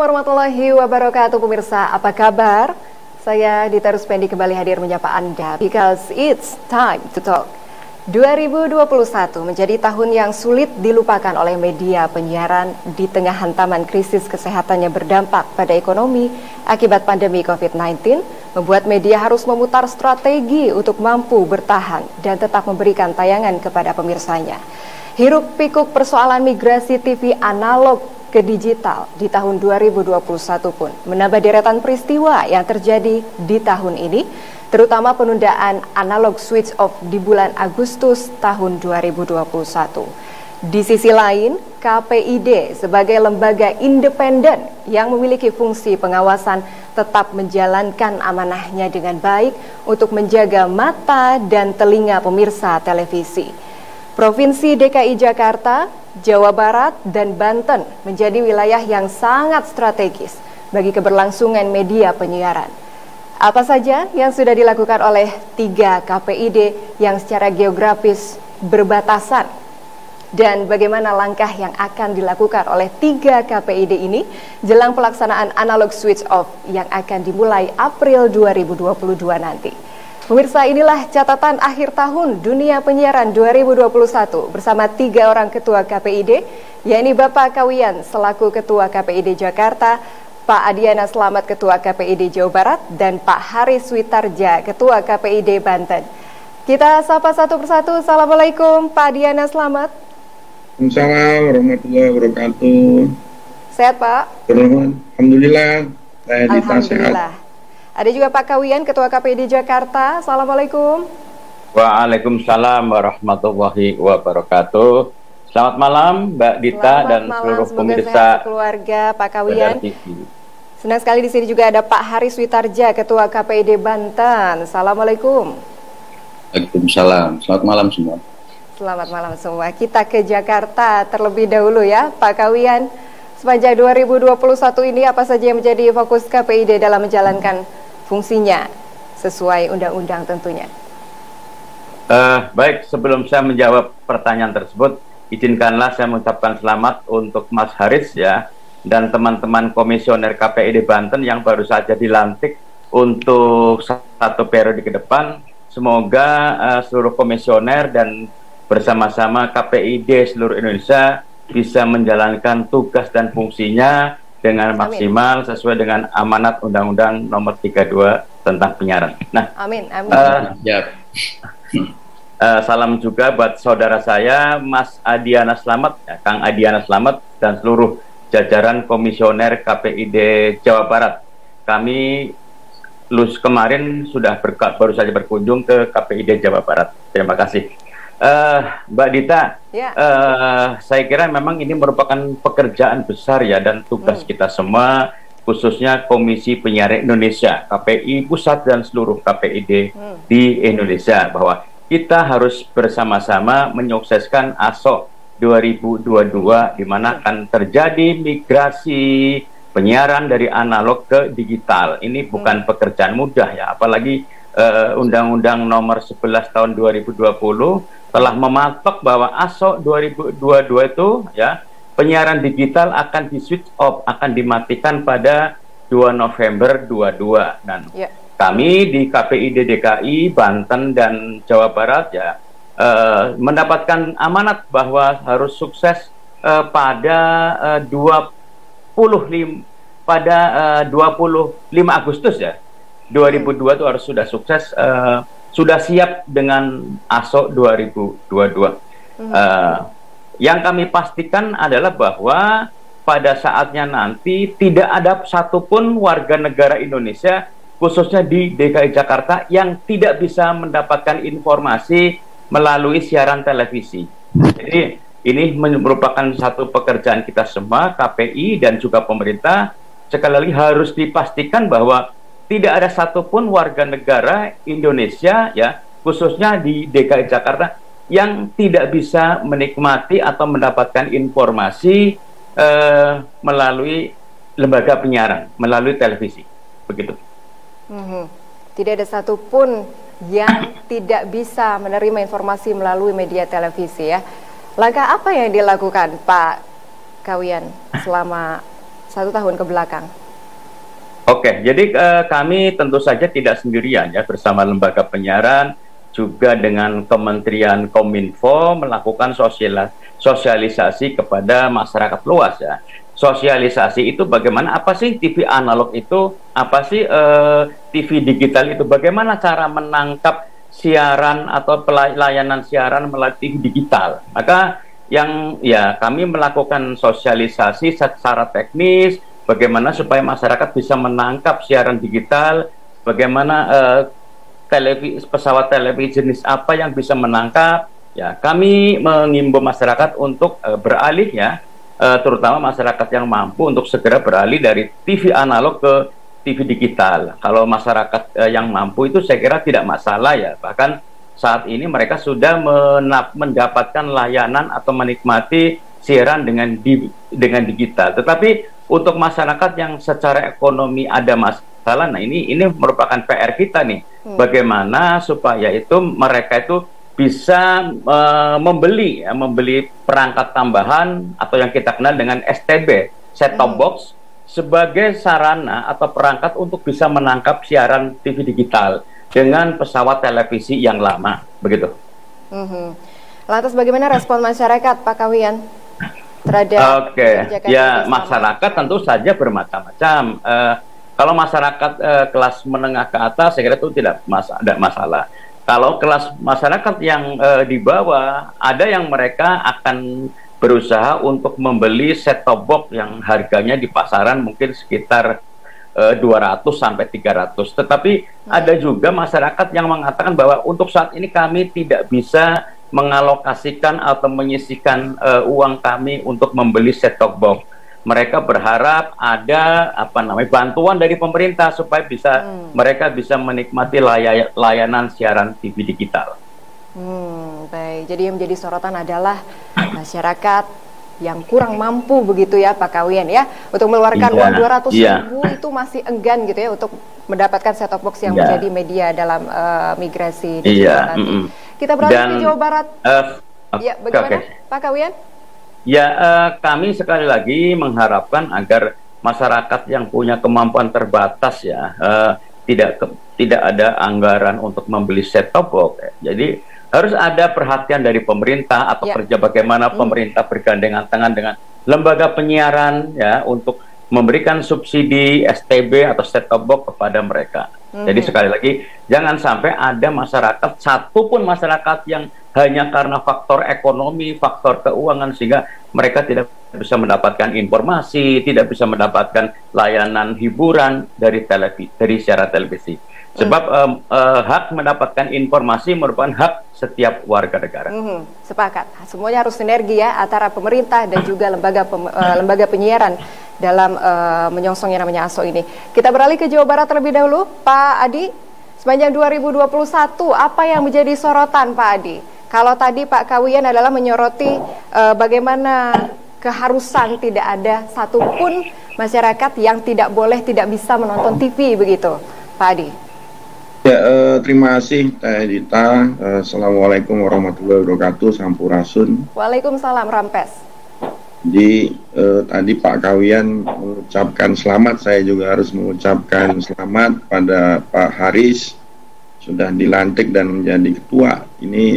warahmatullahi wabarakatuh, pemirsa. Apa kabar? Saya Dita Ruspendi kembali hadir menyapa Anda because it's time to talk. 2021 menjadi tahun yang sulit dilupakan oleh media penyiaran di tengah hantaman krisis kesehatan yang berdampak pada ekonomi akibat pandemi COVID-19, membuat media harus memutar strategi untuk mampu bertahan dan tetap memberikan tayangan kepada pemirsanya. Hiruk pikuk persoalan migrasi TV analog ke digital di tahun 2021 pun menambah deretan peristiwa yang terjadi di tahun ini, terutama penundaan analog switch off di bulan Agustus tahun 2021. Di sisi lain, KPID sebagai lembaga independen yang memiliki fungsi pengawasan tetap menjalankan amanahnya dengan baik untuk menjaga mata dan telinga pemirsa televisi. Provinsi DKI Jakarta, Jawa Barat, dan Banten menjadi wilayah yang sangat strategis bagi keberlangsungan media penyiaran. Apa saja yang sudah dilakukan oleh 3 KPID yang secara geografis berbatasan? Dan bagaimana langkah yang akan dilakukan oleh 3 KPID ini jelang pelaksanaan analog switch off yang akan dimulai April 2022 nanti? Pemirsa, inilah catatan akhir tahun dunia penyiaran 2021 bersama 3 orang ketua KPID, yakni Bapak Kawian selaku Ketua KPID Jakarta, Pak Adiana Slamet Ketua KPID Jawa Barat, dan Pak Haris Witarja Ketua KPID Banten. Kita sapa satu persatu. Assalamualaikum Pak Adiana Slamet. Waalaikumsalam warahmatullahi wabarakatuh. Sehat Pak? Alhamdulillah. Saya Dita sehat. Ada juga Pak Kawian, Ketua KPID Jakarta. Assalamualaikum. Waalaikumsalam warahmatullahi wabarakatuh. Selamat malam Mbak Dita dan seluruh pemirsa keluarga Pak Kawian. Senang sekali di sini juga ada Pak Haris Witarja, Ketua KPID Banten. Assalamualaikum. Waalaikumsalam. Selamat malam semua. Selamat malam semua. Kita ke Jakarta terlebih dahulu ya, Pak Kawian. Sepanjang 2021 ini apa saja yang menjadi fokus KPID dalam menjalankan fungsinya sesuai undang-undang tentunya? Baik, sebelum saya menjawab pertanyaan tersebut, izinkanlah saya mengucapkan selamat untuk Mas Haris ya, dan teman-teman komisioner KPID Banten yang baru saja dilantik untuk 1 periode ke depan. Semoga seluruh komisioner dan bersama-sama KPID seluruh Indonesia bisa menjalankan tugas dan fungsinya dengan maksimal sesuai dengan amanat Undang-Undang Nomor 32 tentang penyiaran. Nah, amin. Salam juga buat saudara saya, Mas Adiana Slamet, ya, Kang Adiana Slamet, dan seluruh jajaran komisioner KPID Jawa Barat. Kami kemarin sudah baru saja berkunjung ke KPID Jawa Barat. Terima kasih. Mbak Dita, saya kira memang ini merupakan pekerjaan besar ya dan tugas kita semua, khususnya Komisi Penyiaran Indonesia, KPI Pusat dan seluruh KPID di Indonesia, bahwa kita harus bersama-sama menyukseskan ASO 2022, di mana akan terjadi migrasi penyiaran dari analog ke digital. Ini bukan pekerjaan mudah ya, apalagi Undang-Undang Nomor 11 tahun 2020 telah mematok bahwa ASO 2022 itu ya, penyiaran digital akan di switch off, akan dimatikan pada 2 November 22. Dan kami di KPID DKI, Banten dan Jawa Barat ya mendapatkan amanat bahwa harus sukses pada 25 Agustus ya 2002 itu harus sudah sukses, sudah siap dengan ASO 2022. Yang kami pastikan adalah bahwa pada saatnya nanti tidak ada satupun warga negara Indonesia, khususnya di DKI Jakarta, yang tidak bisa mendapatkan informasi melalui siaran televisi. Jadi ini merupakan satu pekerjaan kita semua, KPI dan juga pemerintah. Sekali lagi harus dipastikan bahwa tidak ada satupun warga negara Indonesia ya, khususnya di DKI Jakarta, yang tidak bisa menikmati atau mendapatkan informasi melalui lembaga penyiaran, melalui televisi. Begitu. Tidak ada satupun yang tidak bisa menerima informasi melalui media televisi ya. Langkah apa yang dilakukan Pak Kawian selama 1 tahun ke belakang? Oke, jadi kami tentu saja tidak sendirian ya, bersama lembaga penyiaran juga dengan Kementerian Kominfo melakukan sosialisasi kepada masyarakat luas ya. Sosialisasi itu bagaimana, apa sih TV analog itu, apa sih TV digital itu, bagaimana cara menangkap siaran atau pelayanan siaran melalui TV digital. Maka kami melakukan sosialisasi secara teknis, bagaimana supaya masyarakat bisa menangkap siaran digital, bagaimana pesawat televisi jenis apa yang bisa menangkap. Ya, kami mengimbau masyarakat untuk beralih ya, terutama masyarakat yang mampu untuk segera beralih dari TV analog ke TV digital. Kalau masyarakat yang mampu itu saya kira tidak masalah ya, bahkan saat ini mereka sudah mendapatkan layanan atau menikmati siaran dengan digital. Tetapi untuk masyarakat yang secara ekonomi ada masalah, nah ini merupakan PR kita nih. Bagaimana supaya itu mereka itu bisa membeli perangkat tambahan atau yang kita kenal dengan STB, set-top box, sebagai sarana atau perangkat untuk bisa menangkap siaran TV digital dengan pesawat televisi yang lama, begitu. Lantas bagaimana respon masyarakat, Pak Kawian, terhadap masyarakat tentu saja bermacam-macam. Kalau masyarakat kelas menengah ke atas, saya kira itu tidak masalah. Kalau kelas masyarakat yang di bawah, ada yang mereka akan berusaha untuk membeli set-top box yang harganya di pasaran mungkin sekitar 200 sampai 300. Tetapi ada juga masyarakat yang mengatakan bahwa untuk saat ini kami tidak bisa mengalokasikan atau menyisihkan uang kami untuk membeli set-top box. Mereka berharap ada bantuan dari pemerintah supaya mereka bisa menikmati layanan siaran TV digital. Baik, jadi yang menjadi sorotan adalah masyarakat yang kurang mampu begitu ya Pak Kawian ya, untuk mengeluarkan uang 200.000 itu masih enggan gitu ya untuk mendapatkan set-top box yang menjadi media dalam migrasi digital nanti. Kita beralih ke Jawa Barat. Bagaimana Pak Kawian? Kami sekali lagi mengharapkan agar masyarakat yang punya kemampuan terbatas ya, tidak ada anggaran untuk membeli set-top box. Jadi harus ada perhatian dari pemerintah atau kerja bagaimana pemerintah bergandengan tangan dengan lembaga penyiaran ya untuk memberikan subsidi STB atau set-top box kepada mereka. Jadi sekali lagi jangan sampai ada masyarakat, satupun masyarakat yang hanya karena faktor ekonomi, faktor keuangan sehingga mereka tidak bisa mendapatkan informasi, tidak bisa mendapatkan layanan hiburan dari siaran televisi. Sebab hak mendapatkan informasi merupakan hak setiap warga negara. Sepakat. Semuanya harus sinergi ya antara pemerintah dan juga lembaga penyiaran dalam menyongsong yang namanya ASO ini. Kita beralih ke Jawa Barat terlebih dahulu, Pak Adi. Sepanjang 2021, apa yang menjadi sorotan Pak Adi? Kalau tadi Pak Kawian adalah menyoroti bagaimana keharusan tidak ada satupun masyarakat yang tidak bisa menonton TV begitu, Pak Adi. Terima kasih Teh Dita. Assalamualaikum warahmatullahi wabarakatuh. Sampurasun. Waalaikumsalam Rampes. Jadi tadi Pak Kawian mengucapkan selamat, saya juga harus mengucapkan selamat pada Pak Haris sudah dilantik dan menjadi ketua.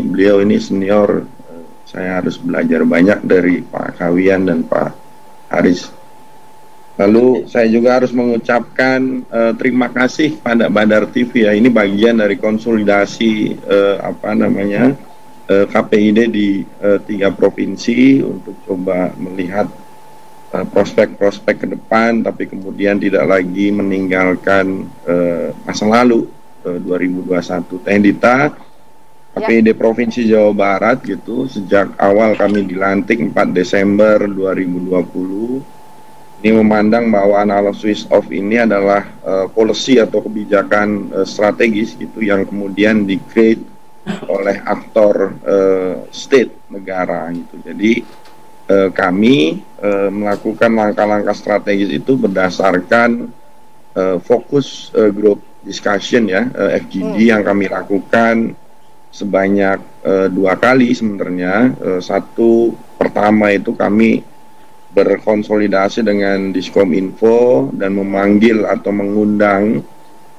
Beliau ini senior, saya harus belajar banyak dari Pak Kawian dan Pak Haris. Lalu saya juga harus mengucapkan terima kasih pada Badar TV ya. Ini bagian dari konsolidasi KPID di 3 provinsi untuk coba melihat prospek-prospek ke depan, tapi kemudian tidak lagi meninggalkan masa lalu 2021. Teh Dita, KPID Provinsi Jawa Barat gitu, sejak awal kami dilantik 4 Desember 2020. Ini memandang bahwa analog switch off ini adalah policy atau kebijakan strategis gitu yang kemudian di-create oleh aktor state negara gitu. Jadi kami melakukan langkah-langkah strategis itu berdasarkan fokus group discussion ya, FGD yang kami lakukan sebanyak 2 kali sebenarnya. Satu pertama itu kami berkonsolidasi dengan Diskominfo dan memanggil atau mengundang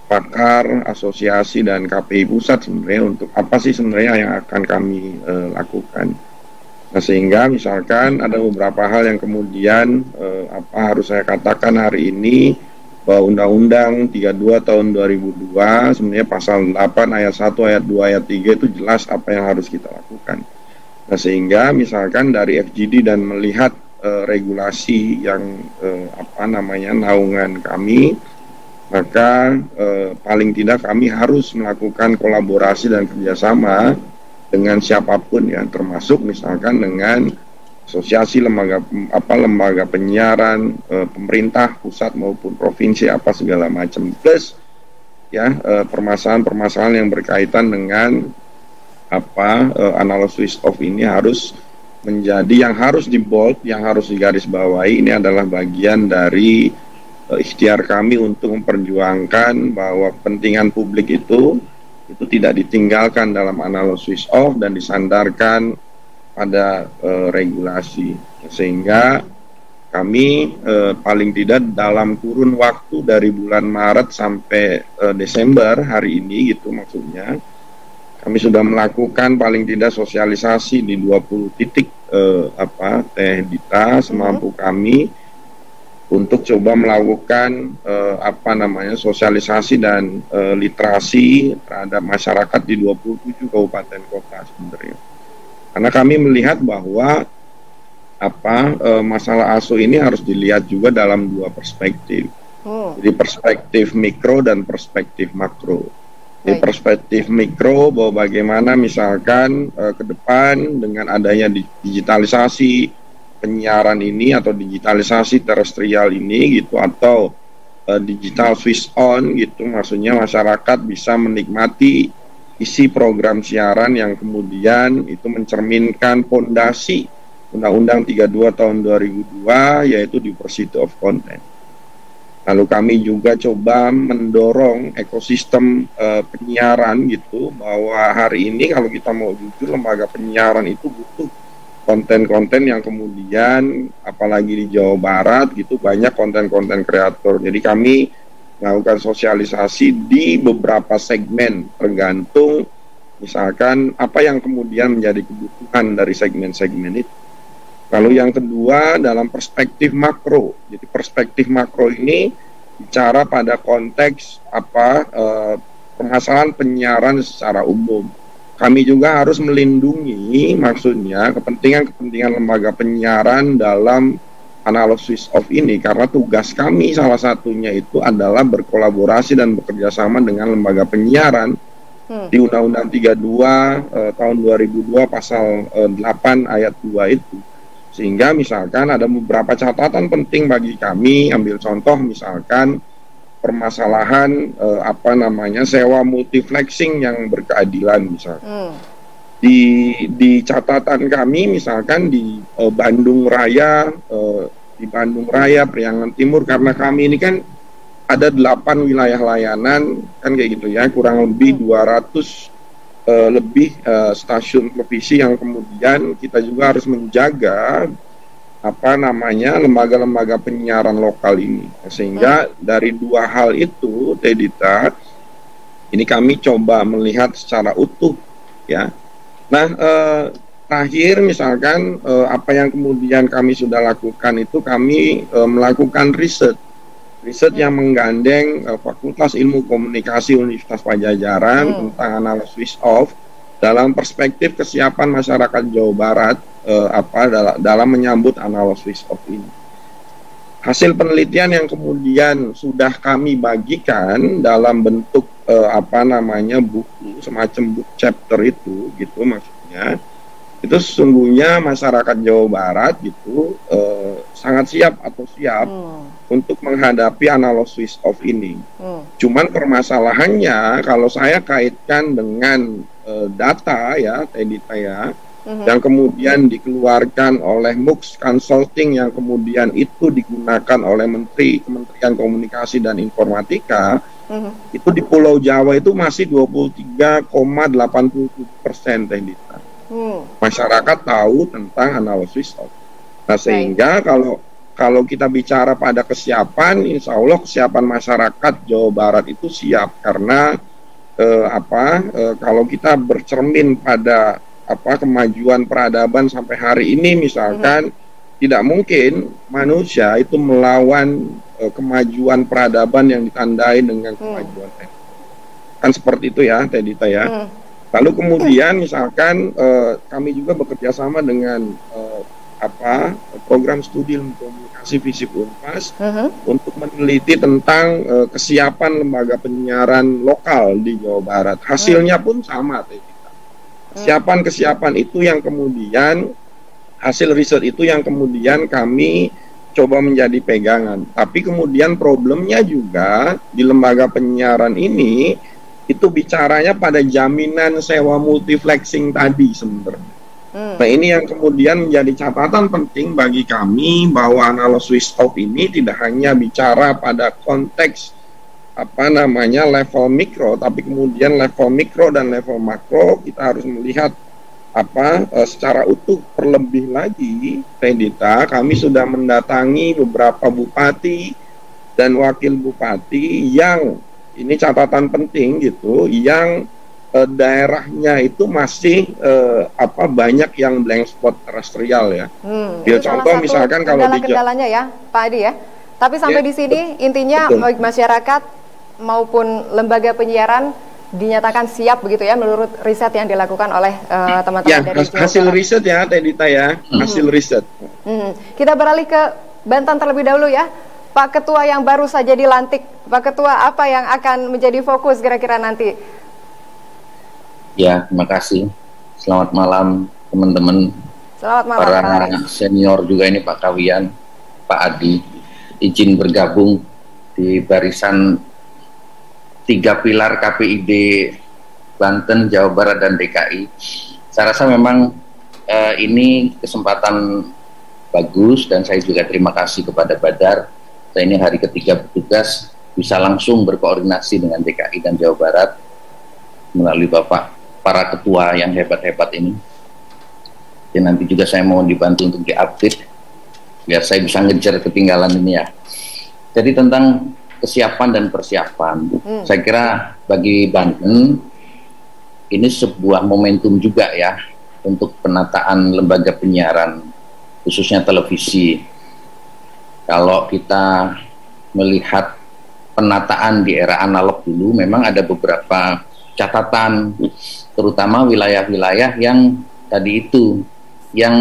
pakar, asosiasi dan KPI pusat sebenarnya untuk apa sih sebenarnya yang akan kami lakukan. Nah, sehingga misalkan ada beberapa hal yang kemudian harus saya katakan hari ini bahwa Undang-Undang 32 tahun 2002 sebenarnya pasal 8 ayat 1 ayat 2 ayat 3 itu jelas apa yang harus kita lakukan. Nah, sehingga misalkan dari FGD dan melihat regulasi yang naungan kami, maka paling tidak kami harus melakukan kolaborasi dan kerjasama dengan siapapun ya, termasuk misalkan dengan asosiasi lembaga penyiaran, pemerintah pusat maupun provinsi segala macam, plus ya permasalahan-permasalahan yang berkaitan dengan analog switch off ini harus menjadi yang harus di bold, yang harus digarisbawahi. Ini adalah bagian dari ikhtiar kami untuk memperjuangkan bahwa kepentingan publik itu tidak ditinggalkan dalam analog switch off dan disandarkan pada regulasi, sehingga kami paling tidak dalam kurun waktu dari bulan Maret sampai Desember hari ini gitu maksudnya, kami sudah melakukan paling tidak sosialisasi di 20 titik Teh Dita semampu kami untuk coba melakukan sosialisasi dan literasi terhadap masyarakat di 27 kabupaten kota sebenarnya. Karena kami melihat bahwa masalah ASO ini harus dilihat juga dalam dua perspektif. Jadi perspektif mikro dan perspektif makro. Di perspektif mikro bahwa bagaimana misalkan ke depan dengan adanya digitalisasi penyiaran ini atau digitalisasi terestrial ini gitu, atau digital switch on gitu, maksudnya masyarakat bisa menikmati isi program siaran yang kemudian itu mencerminkan pondasi Undang-Undang 32 tahun 2002 yaitu diversity of content. Lalu kami juga coba mendorong ekosistem penyiaran gitu, bahwa hari ini kalau kita mau jujur lembaga penyiaran itu butuh konten-konten yang kemudian apalagi di Jawa Barat gitu banyak konten-konten kreator. Jadi kami melakukan sosialisasi di beberapa segmen tergantung misalkan apa yang kemudian menjadi kebutuhan dari segmen-segmen itu. Lalu yang kedua dalam perspektif makro. Jadi perspektif makro ini bicara pada konteks permasalahan penyiaran secara umum. Kami juga harus melindungi maksudnya kepentingan lembaga penyiaran dalam analog switch off ini, karena tugas kami salah satunya itu adalah berkolaborasi dan bekerja sama dengan lembaga penyiaran di Undang-Undang 32 tahun 2002 pasal 8 ayat 2 itu. Sehingga misalkan ada beberapa catatan penting bagi kami, ambil contoh misalkan permasalahan sewa multiplexing yang berkeadilan misalkan. Di catatan kami misalkan di Bandung Raya Priangan Timur, karena kami ini kan ada 8 wilayah layanan kan kayak gitu ya, kurang lebih 200 lebih stasiun televisi yang kemudian kita juga harus menjaga lembaga-lembaga penyiaran lokal ini. Sehingga dari dua hal itu, Tedita, ini kami coba melihat secara utuh ya. Nah, terakhir misalkan apa yang kemudian kami sudah lakukan itu kami melakukan riset yang menggandeng Fakultas Ilmu Komunikasi Universitas Padjadjaran tentang analog switch off dalam perspektif kesiapan masyarakat Jawa Barat dalam menyambut analog switch off ini. Hasil penelitian yang kemudian sudah kami bagikan dalam bentuk buku, semacam book chapter itu gitu maksudnya. Itu sesungguhnya masyarakat Jawa Barat gitu sangat siap untuk menghadapi analog switch off ini. Cuman permasalahannya kalau saya kaitkan dengan data ya, Tedita ya, yang kemudian dikeluarkan oleh MUX Consulting yang kemudian itu digunakan oleh Kementerian Komunikasi dan Informatika, itu di Pulau Jawa itu masih 23,87% Tedita. Masyarakat tahu tentang analog switch off. Nah, sehingga kalau kita bicara pada kesiapan, insya Allah kesiapan masyarakat Jawa Barat itu siap karena kalau kita bercermin pada kemajuan peradaban sampai hari ini misalkan tidak mungkin manusia itu melawan kemajuan peradaban yang ditandai dengan kemajuan teknologi. Kan seperti itu ya, Teh Dita ya. Lalu kemudian misalkan kami juga bekerja sama dengan program studi ilmu komunikasi FISIP Unpas untuk meneliti tentang kesiapan lembaga penyiaran lokal di Jawa Barat. Hasilnya pun sama, Teh Dita. Kesiapan itu yang kemudian hasil riset itu yang kemudian kami coba menjadi pegangan. Tapi kemudian problemnya juga di lembaga penyiaran ini itu bicaranya pada jaminan sewa multiplexing tadi sebenarnya. Nah, ini yang kemudian menjadi catatan penting bagi kami bahwa analog switch off ini tidak hanya bicara pada konteks level mikro, tapi kemudian level mikro dan level makro kita harus melihat secara utuh. Terlebih lagi, Teh Dita, kami sudah mendatangi beberapa bupati dan wakil bupati yang ini catatan penting gitu, yang daerahnya itu masih banyak yang blank spot terestrial ya. Contoh misalkan kalau di kendalanya ya, Pak Adi ya. Tapi sampai di sini intinya baik masyarakat maupun lembaga penyiaran dinyatakan siap begitu ya menurut riset yang dilakukan oleh teman-teman dari hasil riset ya, Teh Dita ya, hasil riset. Kita beralih ke Banten terlebih dahulu ya. Pak Ketua yang baru saja dilantik, Pak Ketua, apa yang akan menjadi fokus kira-kira nanti? Ya, terima kasih. Selamat malam teman-teman. Selamat malam. Para senior juga ini, Pak Kawian, Pak Adi, izin bergabung di barisan 3 pilar KPID Banten, Jawa Barat, dan DKI. Saya rasa memang ini kesempatan bagus dan saya juga terima kasih kepada Badar. Saya ini hari ketiga bertugas bisa langsung berkoordinasi dengan DKI dan Jawa Barat melalui Bapak para ketua yang hebat-hebat ini. Dan nanti juga saya mau dibantu untuk diupdate biar saya bisa ngejar ketinggalan ini ya. Jadi tentang kesiapan dan persiapan, saya kira bagi Banten ini sebuah momentum juga ya untuk penataan lembaga penyiaran khususnya televisi. Kalau kita melihat penataan di era analog dulu, memang ada beberapa catatan, terutama wilayah-wilayah yang tadi itu, yang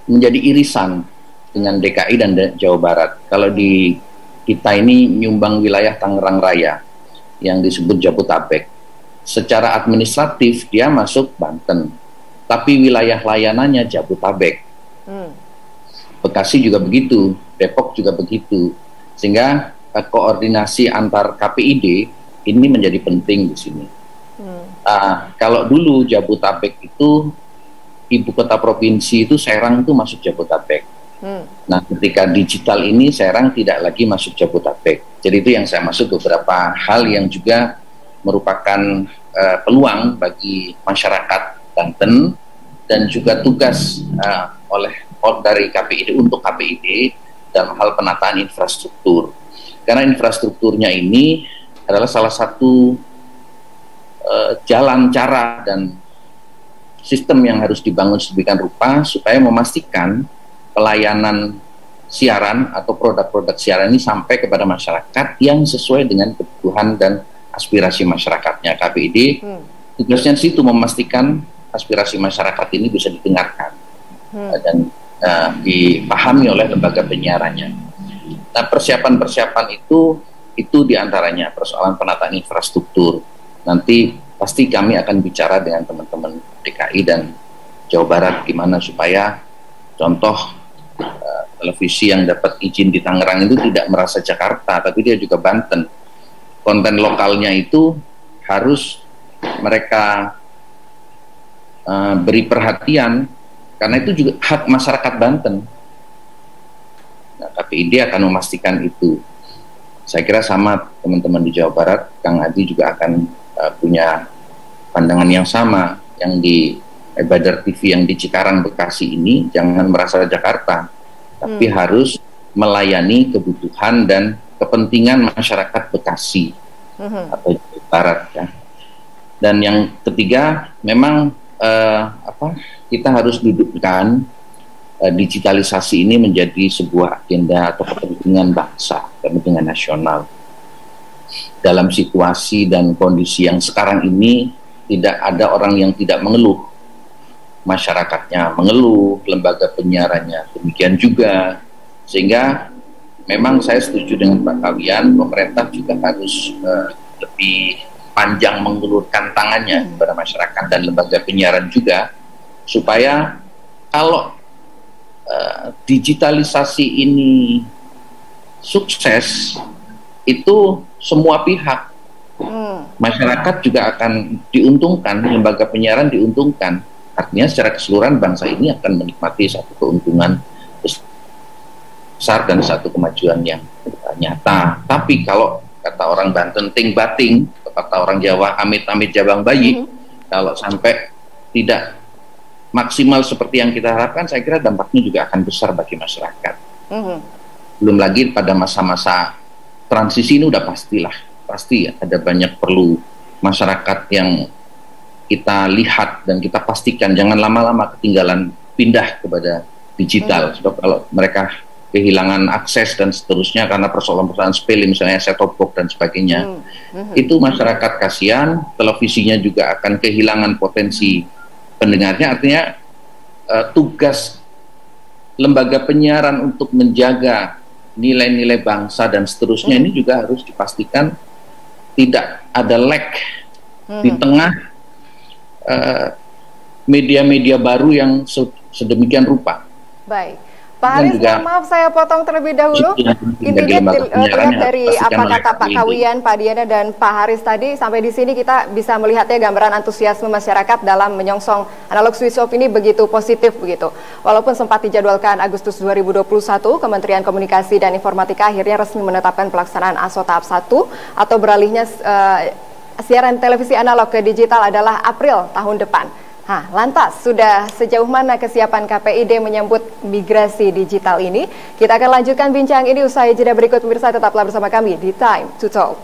menjadi irisan dengan DKI dan Jawa Barat. Kalau di kita ini nyumbang wilayah Tangerang Raya, yang disebut Jabotabek. Secara administratif dia masuk Banten, tapi wilayah layanannya Jabotabek. Bekasi juga begitu, Depok juga begitu, sehingga koordinasi antar KPID ini menjadi penting di sini. Kalau dulu Jabotabek itu ibu kota provinsi itu Serang itu masuk Jabotabek. Nah, ketika digital ini Serang tidak lagi masuk Jabotabek. Jadi itu yang saya maksud, beberapa hal yang juga merupakan peluang bagi masyarakat Banten dan juga tugas dari KPID untuk KPID dalam hal penataan infrastruktur. Karena infrastrukturnya ini adalah salah satu jalan, cara, dan sistem yang harus dibangun sedemikian rupa supaya memastikan pelayanan siaran atau produk-produk siaran ini sampai kepada masyarakat yang sesuai dengan kebutuhan dan aspirasi masyarakatnya. KPID tugasnya situ memastikan aspirasi masyarakat ini bisa didengarkan dan dipahami oleh lembaga penyiarannya. Nah, persiapan-persiapan itu diantaranya persoalan penataan infrastruktur. Nanti pasti kami akan bicara dengan teman-teman DKI dan Jawa Barat gimana supaya contoh televisi yang dapat izin di Tangerang itu tidak merasa Jakarta, tapi dia juga Banten. Konten lokalnya itu harus mereka beri perhatian, karena itu juga hak masyarakat Banten. Nah, KPID akan memastikan itu. Saya kira sama teman-teman di Jawa Barat, Kang Adi juga akan punya pandangan yang sama, yang di Badar TV yang di Cikarang, Bekasi ini jangan merasa Jakarta, tapi harus melayani kebutuhan dan kepentingan masyarakat Bekasi atau Jawa Barat ya. Dan yang ketiga, memang kita harus dudukkan digitalisasi ini menjadi sebuah agenda atau kepentingan bangsa, kepentingan nasional. Dalam situasi dan kondisi yang sekarang ini, tidak ada orang yang tidak mengeluh. Masyarakatnya mengeluh, lembaga penyiarannya demikian juga, sehingga memang saya setuju dengan Pak Kawian, pemerintah juga harus lebih panjang mengulurkan tangannya kepada masyarakat dan lembaga penyiaran juga, supaya kalau digitalisasi ini sukses, itu semua pihak, masyarakat juga akan diuntungkan, lembaga penyiaran diuntungkan. Artinya secara keseluruhan bangsa ini akan menikmati satu keuntungan besar dan satu kemajuan yang nyata. Tapi kalau kata orang Banten ting bating, kata orang Jawa amit-amit jabang bayi, kalau sampai tidak maksimal seperti yang kita harapkan, saya kira dampaknya juga akan besar bagi masyarakat. Belum lagi pada masa-masa transisi ini udah pasti ada banyak perlu masyarakat yang kita lihat dan kita pastikan jangan lama-lama ketinggalan pindah kepada digital. Sebab kalau mereka kehilangan akses dan seterusnya karena persoalan-persoalan sepele, misalnya set-top box dan sebagainya, itu masyarakat kasihan, televisinya juga akan kehilangan potensi pendengarnya. Artinya tugas lembaga penyiaran untuk menjaga nilai-nilai bangsa dan seterusnya ini juga harus dipastikan tidak ada lag di tengah media-media baru yang sedemikian rupa. Baik, Pak Haris, maaf saya potong terlebih dahulu. Intinya lihat dari apa kata Pak Kawian, Pak Diana, dan Pak Haris tadi, sampai di sini kita bisa melihatnya gambaran antusiasme masyarakat dalam menyongsong analog switch off ini begitu positif begitu. Walaupun sempat dijadwalkan Agustus 2021, Kementerian Komunikasi dan Informatika akhirnya resmi menetapkan pelaksanaan ASO tahap 1 atau beralihnya siaran televisi analog ke digital adalah April tahun depan. Lantas sudah sejauh mana kesiapan KPID menyambut migrasi digital ini? Kita akan lanjutkan bincang ini usai jeda berikut. Pemirsa, tetaplah bersama kami di Time to Talk.